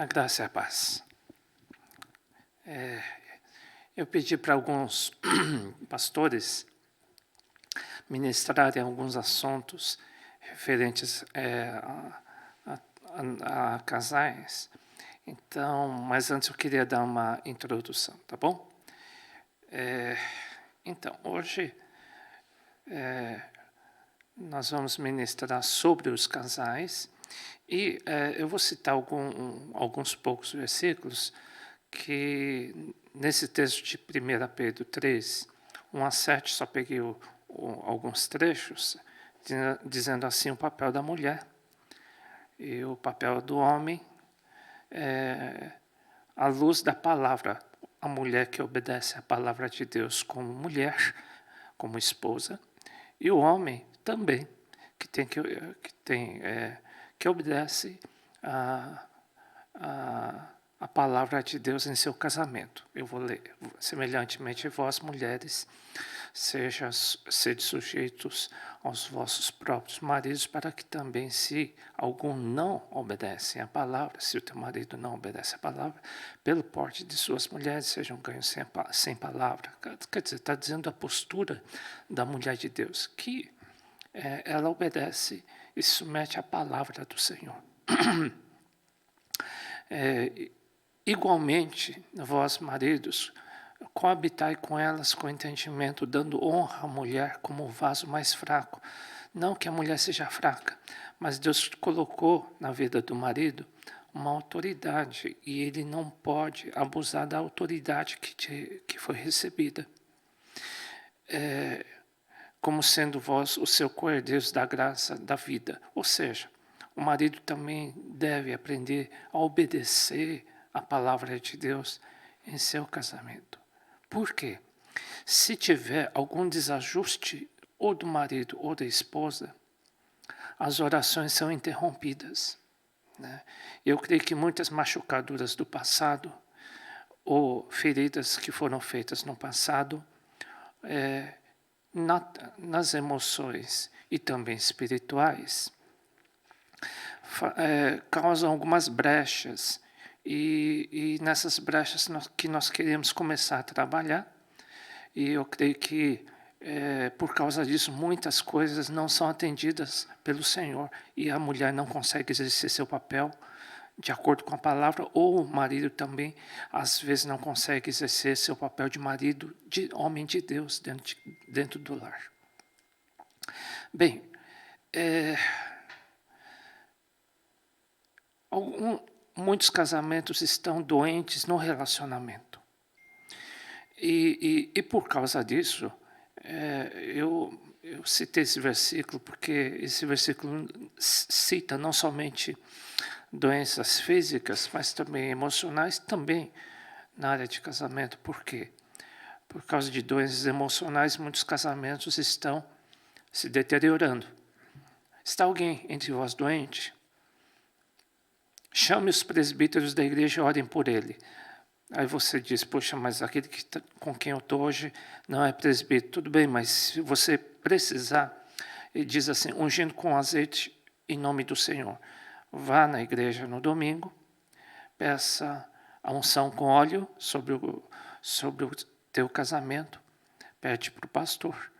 A graça e a paz. Eu pedi para alguns pastores ministrarem alguns assuntos referentes a casais. Então, mas antes eu queria dar uma introdução, tá bom? Então, hoje nós vamos ministrar sobre os casais e eu vou citar alguns poucos versículos que nesse texto de 1 Pedro 3, 1 a 7, só peguei alguns trechos, dizendo assim o papel da mulher e o papel do homem à luz da palavra. A mulher que obedece à palavra de Deus como mulher, como esposa, e o homem também, que obedece a palavra de Deus em seu casamento. Eu vou ler. Semelhantemente, vós, mulheres, sede sujeitos aos vossos próprios maridos, para que também, se algum não obedece à palavra, se o teu marido não obedece à palavra, pelo porte de suas mulheres, sejam ganhos sem palavra. Quer dizer, está dizendo a postura da mulher de Deus, que ela obedece e submete à palavra do Senhor. Igualmente, vós, maridos, coabitai com elas com entendimento, dando honra à mulher como o vaso mais fraco. Não que a mulher seja fraca, mas Deus colocou na vida do marido uma autoridade e ele não pode abusar da autoridade que foi recebida. Como sendo vós o seu co-herdeiro da graça da vida. Ou seja, o marido também deve aprender a obedecer a palavra de Deus em seu casamento. Por quê? Se tiver algum desajuste ou do marido ou da esposa, as orações são interrompidas. Né? Eu creio que muitas machucaduras do passado ou feridas que foram feitas no passado, nas emoções e também espirituais, causam algumas brechas. E nessas brechas que nós queremos começar a trabalhar, e eu creio que por causa disso muitas coisas não são atendidas pelo Senhor e a mulher não consegue exercer seu papel de acordo com a palavra, ou o marido também às vezes não consegue exercer seu papel de marido, de homem de Deus dentro do lar. Bem, muitos casamentos estão doentes no relacionamento. E por causa disso, eu citei esse versículo, porque esse versículo cita não somente doenças físicas, mas também emocionais, também na área de casamento. Por quê? Por causa de doenças emocionais, muitos casamentos estão se deteriorando. Está alguém entre vós doente? Chame os presbíteros da igreja e orem por ele. Aí você diz, poxa, mas aquele com quem eu estou hoje não é presbítero. Tudo bem, mas se você precisar, ele diz assim, ungindo com azeite em nome do Senhor. Vá na igreja no domingo, peça a unção com óleo sobre o teu casamento, pede para o pastor,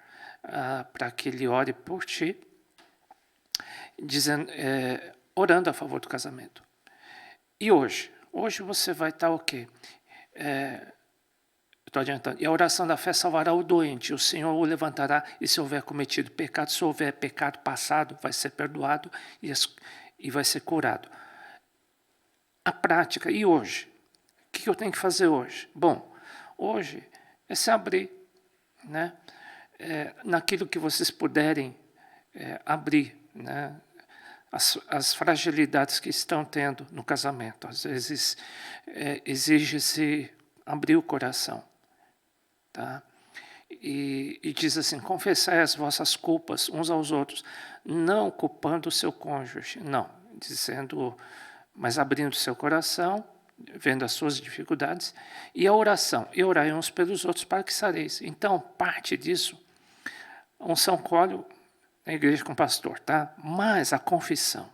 para que ele ore por ti, orando a favor do casamento. E hoje você vai estar o quê? Estou adiantando. E a oração da fé salvará o doente. O Senhor o levantará e se houver cometido pecado, se houver pecado passado, vai ser perdoado e vai ser curado. A prática, e hoje? O que eu tenho que fazer hoje? Bom, hoje é se abrir, né? Naquilo que vocês puderem abrir, né? As fragilidades que estão tendo no casamento. Às vezes exige-se abrir o coração. Tá? E diz assim, confessai as vossas culpas uns aos outros, não culpando o seu cônjuge, não, dizendo, mas abrindo seu coração, vendo as suas dificuldades, e a oração, e orai uns pelos outros para que sareis. Então, parte disso, unção colhe na igreja com o pastor, tá? Mas a confissão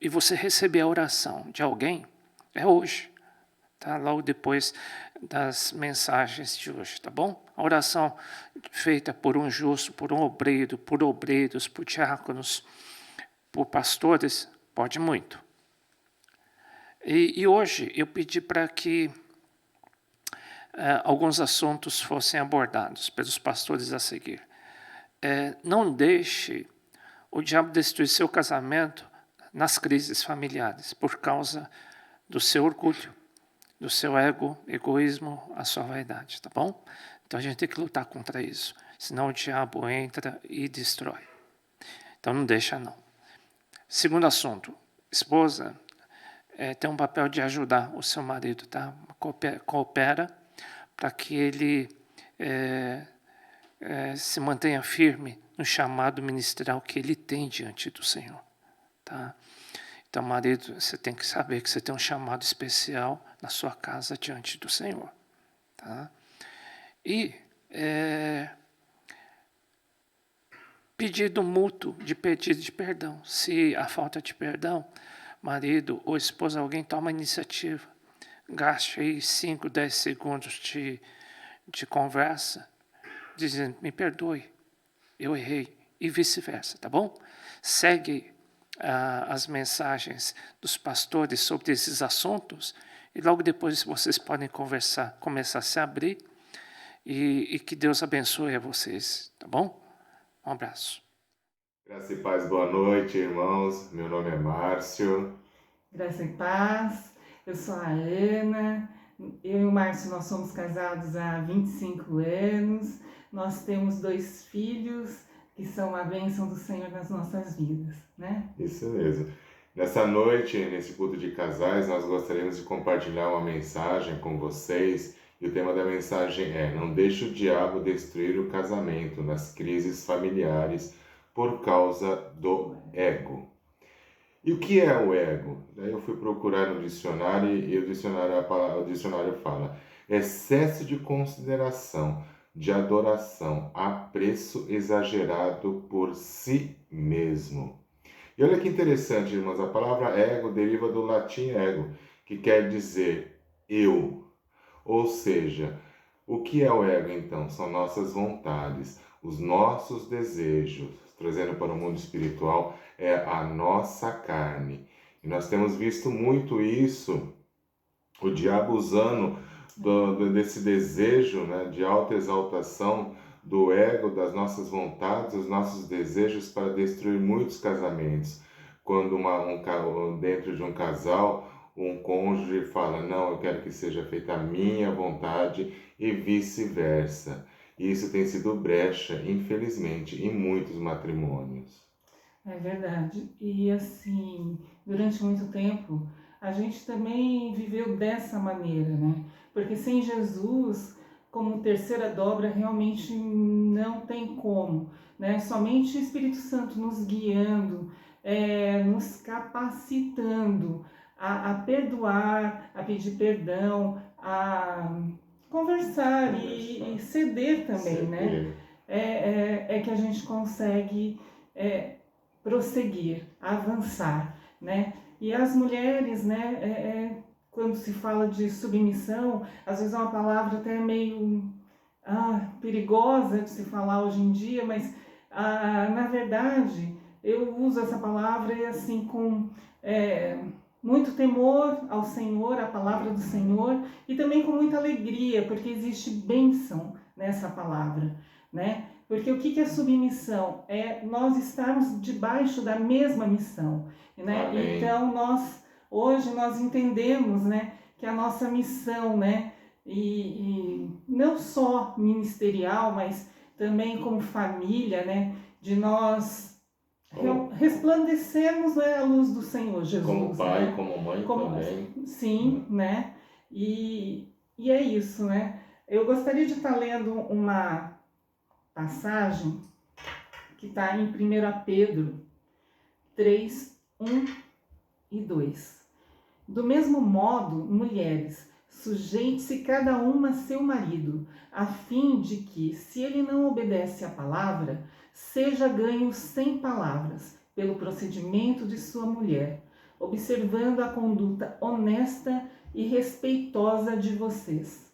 e você receber a oração de alguém, é hoje, tá? Logo depois das mensagens de hoje, tá bom? A oração feita por um justo, por um obreiro, por obreiros, por diáconos, por pastores, pode muito. E hoje eu pedi para que alguns assuntos fossem abordados pelos pastores a seguir. Não deixe o diabo destruir seu casamento nas crises familiares por causa do seu orgulho, do seu egoísmo, a sua vaidade, tá bom? Então a gente tem que lutar contra isso, senão o diabo entra e destrói. Então não deixa não. Segundo assunto, esposa tem um papel de ajudar o seu marido, tá? Coopera para que ele se mantenha firme no chamado ministerial que ele tem diante do Senhor, tá? Então, marido, você tem que saber que você tem um chamado especial na sua casa diante do Senhor, tá? E pedido mútuo de pedido de perdão. Se há falta de perdão, marido ou esposa, alguém toma a iniciativa. Gaste aí 5, 10 segundos de conversa, dizendo, me perdoe, eu errei, e vice-versa, tá bom? Segue as mensagens dos pastores sobre esses assuntos e logo depois vocês podem começar a se abrir e que Deus abençoe a vocês, tá bom? Um abraço. Graça e paz, boa noite, irmãos. Meu nome é Márcio. Graça e paz, eu sou a Ana, eu e o Márcio, nós somos casados há 25 anos, nós temos 2 filhos que são a bênção do Senhor nas nossas vidas, né? Isso mesmo. Nessa noite, nesse culto de casais, nós gostaríamos de compartilhar uma mensagem com vocês. E o tema da mensagem é: não deixe o diabo destruir o casamento nas crises familiares por causa do ego. E o que é o ego? Daí eu fui procurar no dicionário e o dicionário fala: excesso de consideração, de adoração, apreço exagerado por si mesmo. E olha que interessante, irmãos, a palavra ego deriva do latim ego, que quer dizer eu. Ou seja, o que é o ego então? São nossas vontades, os nossos desejos. Trazendo para o mundo espiritual, é a nossa carne. E nós temos visto muito isso, o diabo usando desse desejo, né, de autoexaltação do ego, das nossas vontades, os nossos desejos para destruir muitos casamentos. Quando dentro de um casal, um cônjuge fala, não, eu quero que seja feita a minha vontade e vice-versa. E isso tem sido brecha, infelizmente, em muitos matrimônios. É verdade. E assim, durante muito tempo, a gente também viveu dessa maneira, né? Porque sem Jesus, como terceira dobra, realmente não tem como, né? Somente o Espírito Santo nos guiando, nos capacitando a perdoar, a pedir perdão, a conversar e ceder também, né? É que a gente consegue prosseguir, avançar, né? E as mulheres, né, quando se fala de submissão, às vezes é uma palavra até meio perigosa de se falar hoje em dia, mas na verdade eu uso essa palavra assim com muito temor ao Senhor, a palavra do Senhor, e também com muita alegria, porque existe bênção nessa palavra, né? Porque o que é submissão? É nós estarmos debaixo da mesma missão, né? Então hoje nós entendemos, né, que a nossa missão, né, e não só ministerial, mas também como família, né, de nós resplandecermos, né, a luz do Senhor Jesus. Como pai, né? como mãe também. Sim, né? E é isso, né? Eu gostaria de estar lendo uma passagem que está em 1 Pedro 3, 1 e 2. Do mesmo modo, mulheres, sujeite-se cada uma a seu marido, a fim de que, se ele não obedece à palavra, seja ganho sem palavras, pelo procedimento de sua mulher, observando a conduta honesta e respeitosa de vocês.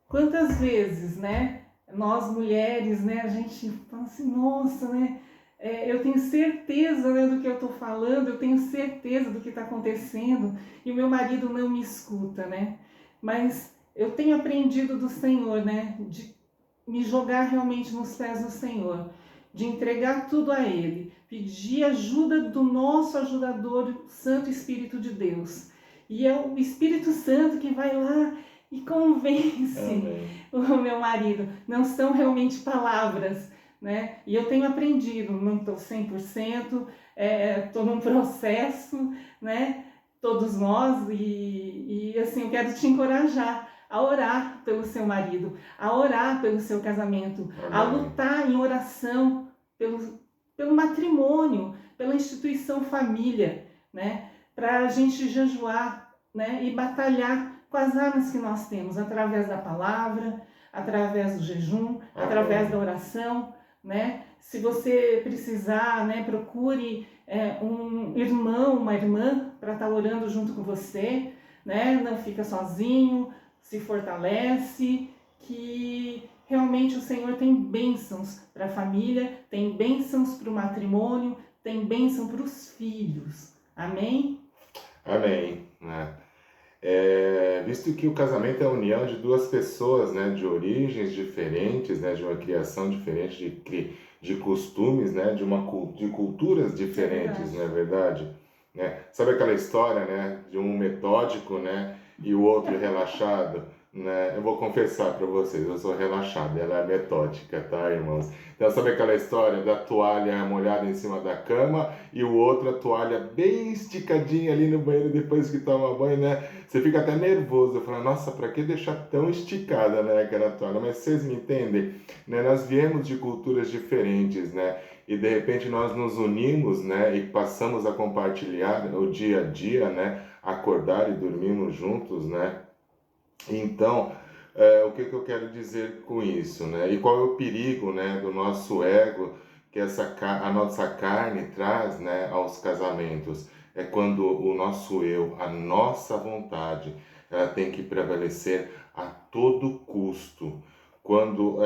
Quantas vezes, né, nós mulheres, né, a gente fala assim, nossa, né, eu tenho certeza, né, do que eu estou falando, eu tenho certeza do que está acontecendo e o meu marido não me escuta, né? Mas eu tenho aprendido do Senhor, né, de me jogar realmente nos pés do Senhor, de entregar tudo a Ele, pedir ajuda do nosso ajudador, Santo Espírito de Deus. E é o Espírito Santo que vai lá e convence o meu marido. Não são realmente palavras, né? E eu tenho aprendido, não estou 100%, estou num processo, né? Todos nós, e assim, eu quero te encorajar a orar pelo seu marido, a orar pelo seu casamento, a lutar em oração pelo matrimônio, pela instituição família, né? Para a gente jejuar, né? E batalhar com as armas que nós temos, através da palavra, através do jejum, através da oração, né? Se você precisar, né, procure um irmão, uma irmã para estar orando junto com você, né? Não fica sozinho, se fortalece, que realmente o Senhor tem bênçãos para a família, tem bênçãos para o matrimônio, tem bênção para os filhos. Amém? Amém. Né? Visto que o casamento é a união de duas pessoas, né, de origens diferentes, né, de uma criação diferente, de costumes, né, de culturas diferentes, não é verdade? Né? Sabe aquela história, né, de um metódico, né, e o outro relaxado? Né? Eu vou confessar para vocês, eu sou relaxado, ela é metódica, tá, irmãos? Então, sabe aquela história da toalha molhada em cima da cama e o outro a toalha bem esticadinha ali no banheiro depois que toma banho, né? Você fica até nervoso, fala, nossa, para que deixar tão esticada, né, aquela toalha? Mas vocês me entendem? Né? Nós viemos de culturas diferentes, né? E de repente nós nos unimos, né? E passamos a compartilhar o dia a dia, né? Acordar e dormirmos juntos, né? Então, o que eu quero dizer com isso, né? E qual é o perigo, né, do nosso ego que a nossa carne traz, né, aos casamentos? É quando o nosso eu, a nossa vontade, ela tem que prevalecer a todo custo. Quando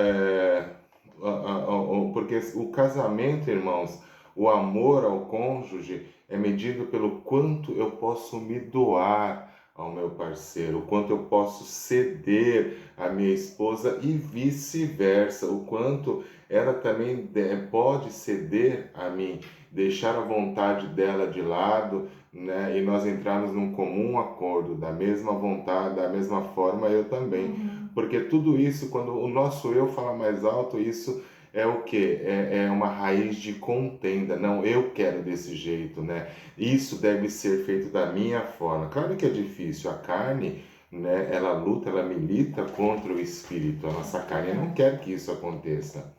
porque o casamento, irmãos, o amor ao cônjuge é medido pelo quanto eu posso me doar ao meu parceiro, o quanto eu posso ceder à minha esposa e vice-versa, o quanto ela também pode ceder a mim, deixar a vontade dela de lado, né, e nós entrarmos num comum acordo, da mesma vontade, da mesma forma eu também. Porque tudo isso, quando o nosso eu fala mais alto, isso é o quê? É uma raiz de contenda. Não, eu quero desse jeito, né? Isso deve ser feito da minha forma. Claro que é difícil. A carne, né, ela luta, ela milita contra o espírito. A nossa carne não quer que isso aconteça.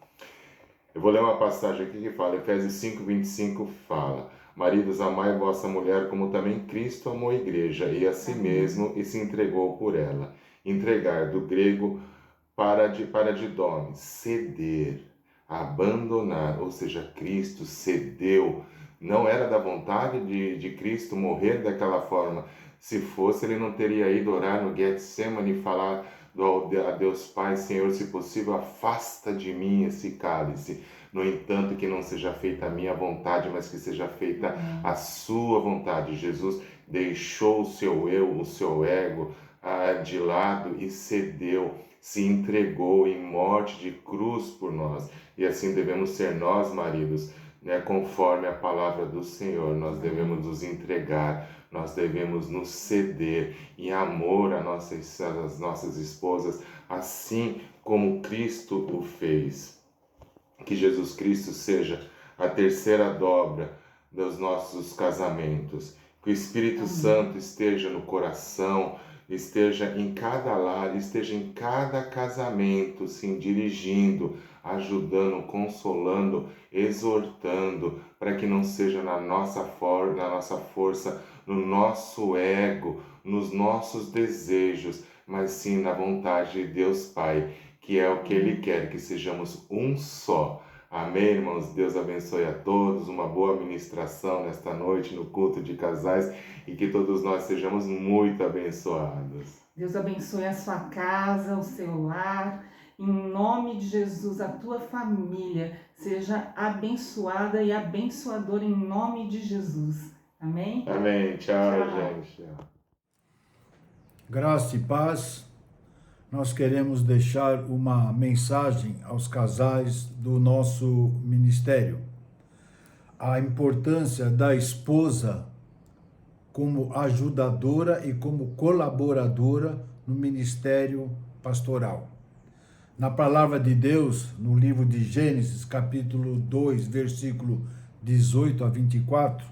Eu vou ler uma passagem aqui que fala, Efésios 5:25 fala, maridos, amai vossa mulher como também Cristo amou a igreja e a si mesmo e se entregou por ela. Entregar, do grego paradidome, ceder, abandonar, ou seja, Cristo cedeu. Não era da vontade de Cristo morrer daquela forma. Se fosse, ele não teria ido orar no Getsemane e falar a Deus Pai, Senhor, se possível, afasta de mim esse cálice. No entanto, que não seja feita a minha vontade, mas que seja feita a sua vontade. Jesus deixou o seu eu, o seu ego de lado e cedeu, se entregou em morte de cruz por nós. E assim devemos ser nós, maridos, né, conforme a palavra do Senhor. Nós devemos nos entregar, nós devemos nos ceder em amor às nossas esposas, assim como Cristo o fez. Que Jesus Cristo seja a terceira dobra dos nossos casamentos. Que o Espírito Santo esteja no coração, esteja em cada lar, esteja em cada casamento, sim, dirigindo, ajudando, consolando, exortando, para que não seja na nossa força, no nosso ego, nos nossos desejos, mas sim na vontade de Deus Pai, que é o que Ele quer, que sejamos um só. Amém, irmãos? Deus abençoe a todos, uma boa ministração nesta noite no culto de casais e que todos nós sejamos muito abençoados. Deus abençoe a sua casa, o seu lar. Em nome de Jesus, a tua família seja abençoada e abençoadora em nome de Jesus. Amém? Amém. Tchau, gente. Graça e paz. Nós queremos deixar uma mensagem aos casais do nosso ministério. A importância da esposa como ajudadora e como colaboradora no ministério pastoral. Na palavra de Deus, no livro de Gênesis, capítulo 2, versículo 18 a 24,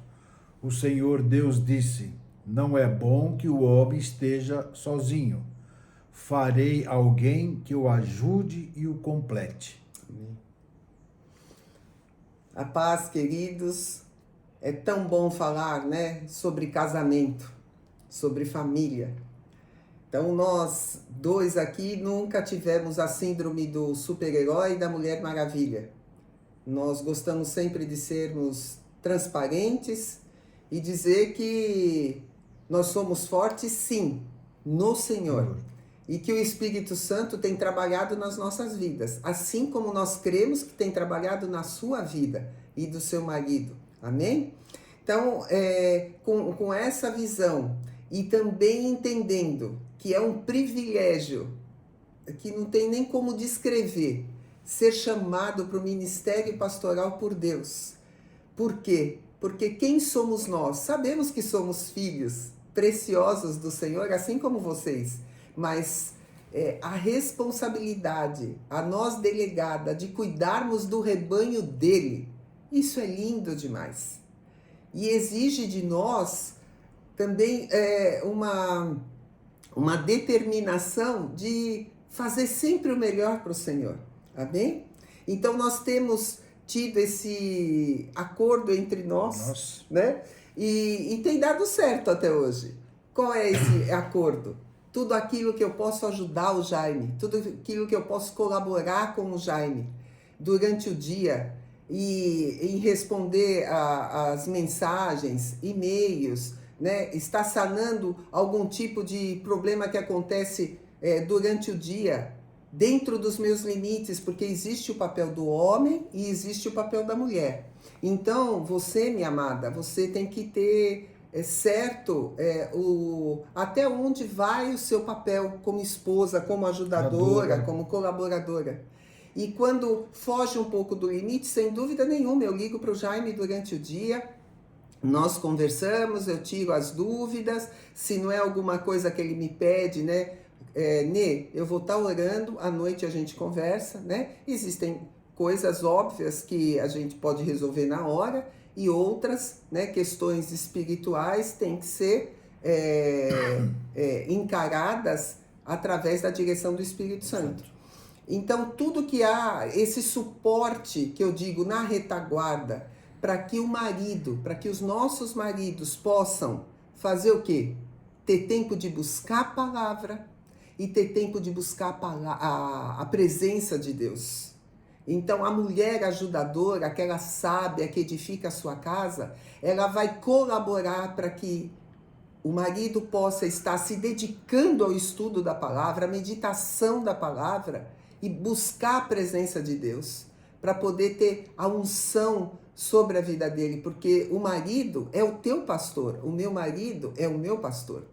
o Senhor Deus disse: não é bom que o homem esteja sozinho. Farei alguém que o ajude e o complete. Amém. A paz, queridos. É tão bom falar, né, sobre casamento, sobre família. Então, nós dois aqui nunca tivemos a síndrome do super-herói e da Mulher Maravilha. Nós gostamos sempre de sermos transparentes e dizer que nós somos fortes, sim, no Senhor. E que o Espírito Santo tem trabalhado nas nossas vidas, assim como nós cremos que tem trabalhado na sua vida e do seu marido. Amém? Então, com essa visão e também entendendo que é um privilégio, que não tem nem como descrever, ser chamado para o ministério pastoral por Deus. Por quê? Porque quem somos nós? Sabemos que somos filhos preciosos do Senhor, assim como vocês, mas a responsabilidade, a nós delegada de cuidarmos do rebanho dele, isso é lindo demais. E exige de nós também uma determinação de fazer sempre o melhor para o Senhor. Amém? Então nós temos tido esse acordo entre nós, né? E tem dado certo até hoje. Qual é esse acordo? Tudo aquilo que eu posso ajudar o Jaime, tudo aquilo que eu posso colaborar com o Jaime durante o dia e em responder as mensagens, e-mails, né? Está sanando algum tipo de problema que acontece durante o dia, dentro dos meus limites, porque existe o papel do homem e existe o papel da mulher. Então, você, minha amada, você tem que ter certo até onde vai o seu papel como esposa, como ajudadora, como colaboradora. E quando foge um pouco do limite, sem dúvida nenhuma, eu ligo para o Jaime durante o dia, nós conversamos, eu tiro as dúvidas, se não é alguma coisa que ele me pede, né? Nê, eu vou estar orando, à noite a gente conversa, né? Existem coisas óbvias que a gente pode resolver na hora e outras, né, questões espirituais têm que ser encaradas através da direção do Espírito Santo. Então, tudo que há, esse suporte que eu digo na retaguarda, para que o marido, para que os nossos maridos possam fazer o quê? Ter tempo de buscar a palavra e ter tempo de buscar a presença de Deus. Então, a mulher ajudadora, aquela sábia que edifica a sua casa, ela vai colaborar para que o marido possa estar se dedicando ao estudo da palavra, à meditação da palavra e buscar a presença de Deus, para poder ter a unção sobre a vida dele, porque o marido é o teu pastor, o meu marido é o meu pastor.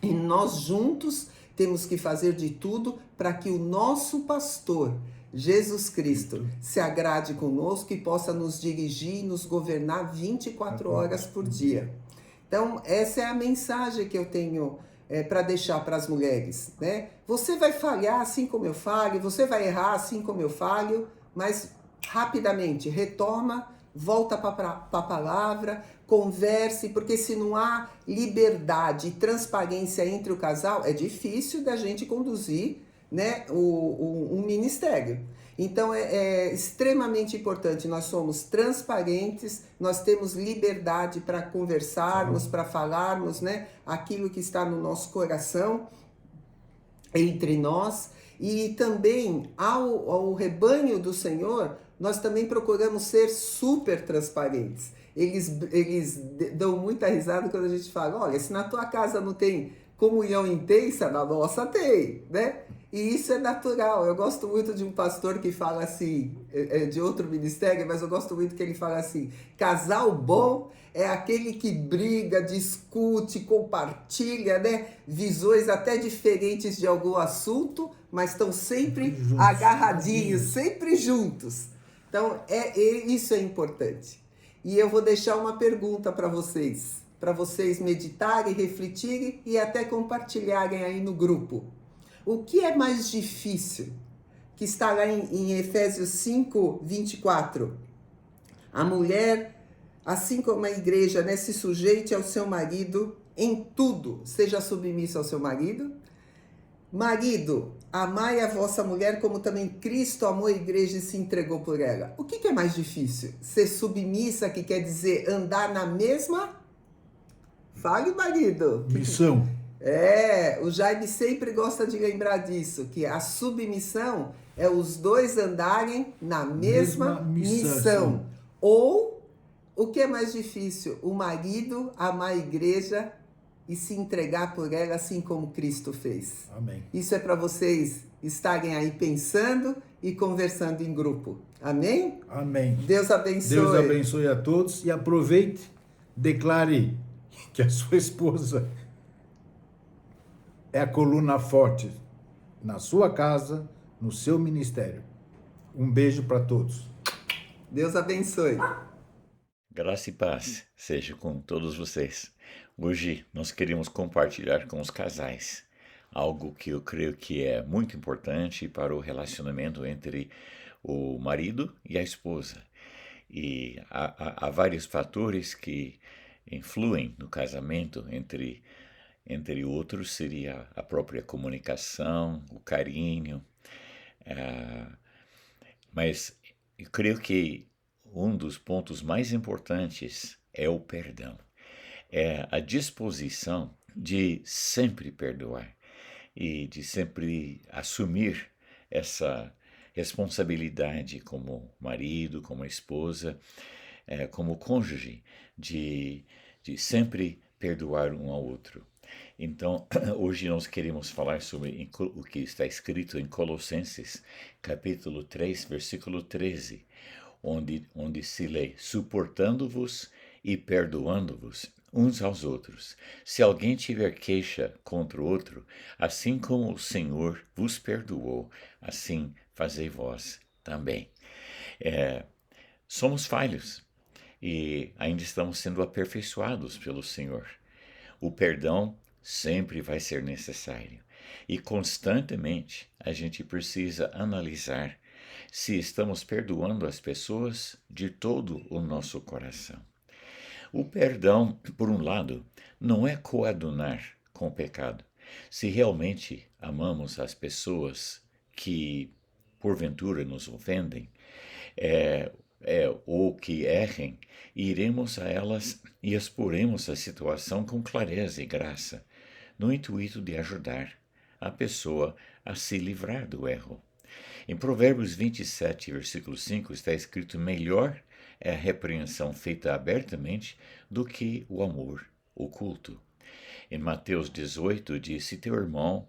E nós juntos temos que fazer de tudo para que o nosso pastor, Jesus Cristo, se agrade conosco e possa nos dirigir e nos governar 24 horas por dia. Então, essa é a mensagem que eu tenho para deixar para as mulheres, né? Você vai falhar assim como eu falho, você vai errar assim como eu falho, mas rapidamente retoma, volta para a palavra, converse, porque se não há liberdade e transparência entre o casal, é difícil da gente conduzir, né, um ministério. Então é extremamente importante, nós somos transparentes, nós temos liberdade para conversarmos, para falarmos, né, aquilo que está no nosso coração entre nós, e também ao rebanho do Senhor nós também procuramos ser super transparentes. Eles dão muita risada quando a gente fala, olha, se na tua casa não tem comunhão intensa, na nossa tem, né? E isso é natural. Eu gosto muito de um pastor que fala assim, de outro ministério, mas eu gosto muito que ele fala assim, casal bom é aquele que briga, discute, compartilha, né? Visões até diferentes de algum assunto, mas estão sempre agarradinhos, sempre juntos. Então, isso é importante. E eu vou deixar uma pergunta para vocês meditarem, refletirem e até compartilharem aí no grupo. O que é mais difícil? Que está lá em Efésios 5, 24. A mulher, assim como a igreja, né, se sujeite ao seu marido em tudo, seja submissa ao seu marido. Marido, amai a vossa mulher como também Cristo amou a igreja e se entregou por ela. O que é mais difícil? Ser submissa, que quer dizer andar na mesma... Fale, marido. Missão. O Jaime sempre gosta de lembrar disso, que a submissão é os dois andarem na mesma missão. Ou, o que é mais difícil? O marido amar a igreja e se entregar por ela assim como Cristo fez. Amém. Isso é para vocês estarem aí pensando e conversando em grupo. Amém? Amém. Deus abençoe. Deus abençoe a todos e aproveite, declare que a sua esposa é a coluna forte na sua casa, no seu ministério. Um beijo para todos. Deus abençoe. Graça e paz seja com todos vocês. Hoje nós queremos compartilhar com os casais algo que eu creio que é muito importante para o relacionamento entre o marido e a esposa. E há vários fatores que influem no casamento, entre outros seria a própria comunicação, o carinho. Mas eu creio que um dos pontos mais importantes é o perdão. É a disposição de sempre perdoar e de sempre assumir essa responsabilidade como marido, como esposa, como cônjuge, de sempre perdoar um ao outro. Então, hoje nós queremos falar sobre o que está escrito em Colossenses, capítulo 3, versículo 13, onde se lê, suportando-vos e perdoando-vos uns aos outros. Se alguém tiver queixa contra o outro, assim como o Senhor vos perdoou, assim fazei vós também. Somos falhos e ainda estamos sendo aperfeiçoados pelo Senhor. O perdão sempre vai ser necessário e constantemente a gente precisa analisar se estamos perdoando as pessoas de todo o nosso coração. O perdão, por um lado, não é coadunar com o pecado. Se realmente amamos as pessoas que porventura nos ofendem, ou que errem, iremos a elas e exporemos a situação com clareza e graça, no intuito de ajudar a pessoa a se livrar do erro. Em Provérbios 27, versículo 5, está escrito: melhor é a repreensão feita abertamente do que o amor oculto. Em Mateus 18, diz: se teu irmão,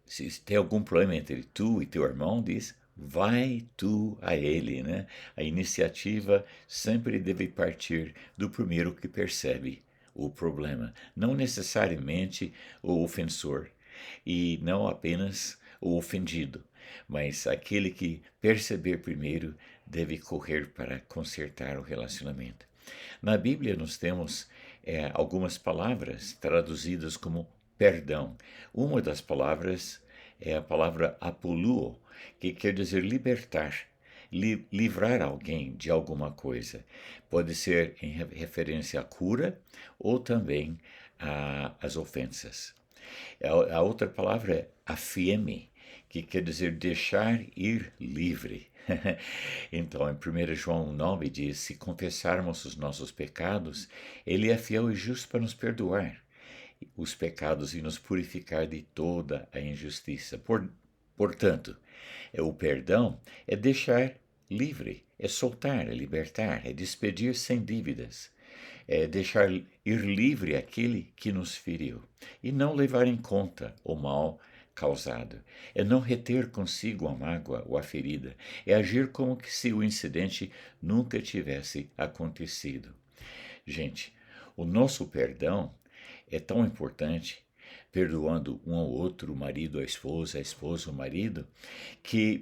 se tem algum problema entre tu e teu irmão, diz: vai tu a ele, né? A iniciativa sempre deve partir do primeiro que percebe o problema, não necessariamente o ofensor, e não apenas o ofendido, mas aquele que perceber primeiro deve correr para consertar o relacionamento. Na Bíblia nós temos algumas palavras traduzidas como perdão. Uma das palavras é a palavra apoluo, que quer dizer libertar, livrar alguém de alguma coisa. Pode ser em referência à cura ou também às ofensas. A outra palavra é afieme, que quer dizer deixar ir livre. Então, em 1 João 9 diz: se confessarmos os nossos pecados, Ele é fiel e justo para nos perdoar os pecados e nos purificar de toda a injustiça. Portanto, o perdão é deixar livre, é soltar, é libertar, é despedir sem dívidas, é deixar ir livre aquele que nos feriu e não levar em conta o mal causado. É não reter consigo a mágoa ou a ferida, é agir como que se o incidente nunca tivesse acontecido. Gente, o nosso perdão é tão importante, perdoando um ao outro, o marido, a esposa o marido,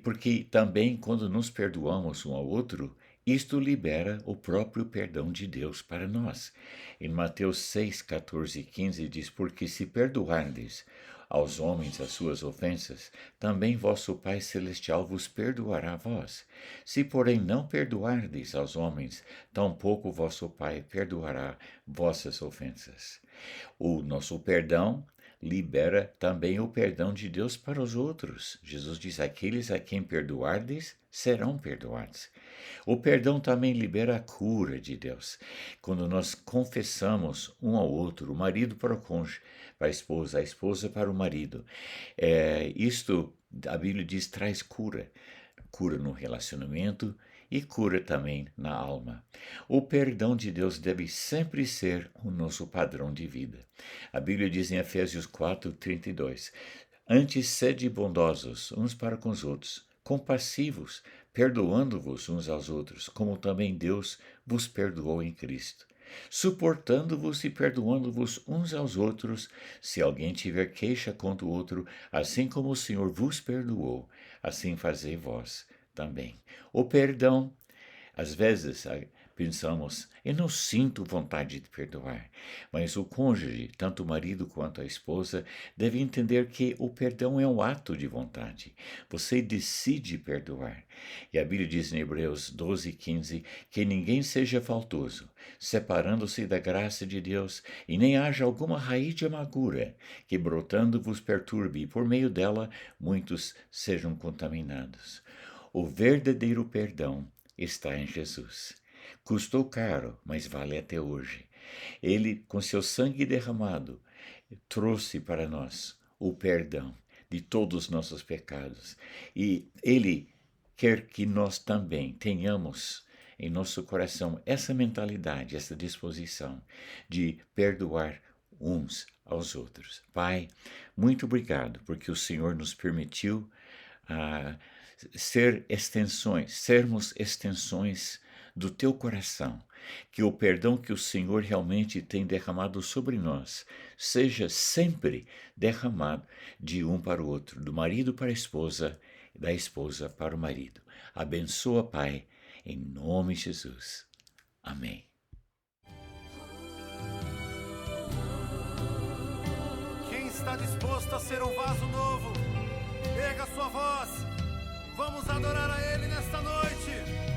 porque também quando nos perdoamos um ao outro, isto libera o próprio perdão de Deus para nós. Em Mateus 6, 14 e 15 diz, porque se perdoardes aos homens as suas ofensas, também vosso Pai Celestial vos perdoará a vós. Se, porém, não perdoardes aos homens, tampouco vosso Pai perdoará vossas ofensas. O nosso perdão libera também o perdão de Deus para os outros. Jesus diz, aqueles a quem perdoardes serão perdoados. O perdão também libera a cura de Deus. Quando nós confessamos um ao outro, o marido para o cônjuge, para a esposa para o marido, isto, a Bíblia diz, traz cura. Cura no relacionamento e cura também na alma. O perdão de Deus deve sempre ser o nosso padrão de vida. A Bíblia diz em Efésios 4, 32, antes sede bondosos uns para com os outros, compassivos, perdoando-vos uns aos outros, como também Deus vos perdoou em Cristo. Suportando-vos e perdoando-vos uns aos outros, se alguém tiver queixa contra o outro, assim como o Senhor vos perdoou, assim fazei vós também. O perdão, às vezes pensamos, eu não sinto vontade de perdoar, mas o cônjuge, tanto o marido quanto a esposa, deve entender que o perdão é um ato de vontade. Você decide perdoar. E a Bíblia diz em Hebreus 12, 15, que ninguém seja faltoso, separando-se da graça de Deus, e nem haja alguma raiz de amargura, que brotando vos perturbe, e por meio dela muitos sejam contaminados. O verdadeiro perdão está em Jesus. Custou caro, mas vale até hoje. Ele, com seu sangue derramado, trouxe para nós o perdão de todos os nossos pecados. E Ele quer que nós também tenhamos em nosso coração essa mentalidade, essa disposição de perdoar uns aos outros. Pai, muito obrigado, porque o Senhor nos permitiu sermos extensões do teu coração, que o perdão que o Senhor realmente tem derramado sobre nós seja sempre derramado de um para o outro, do marido para a esposa, da esposa para o marido. Abençoa, Pai, em nome de Jesus. Amém. Quem está disposto a ser um vaso novo, erga sua voz. Vamos adorar a Ele nesta noite.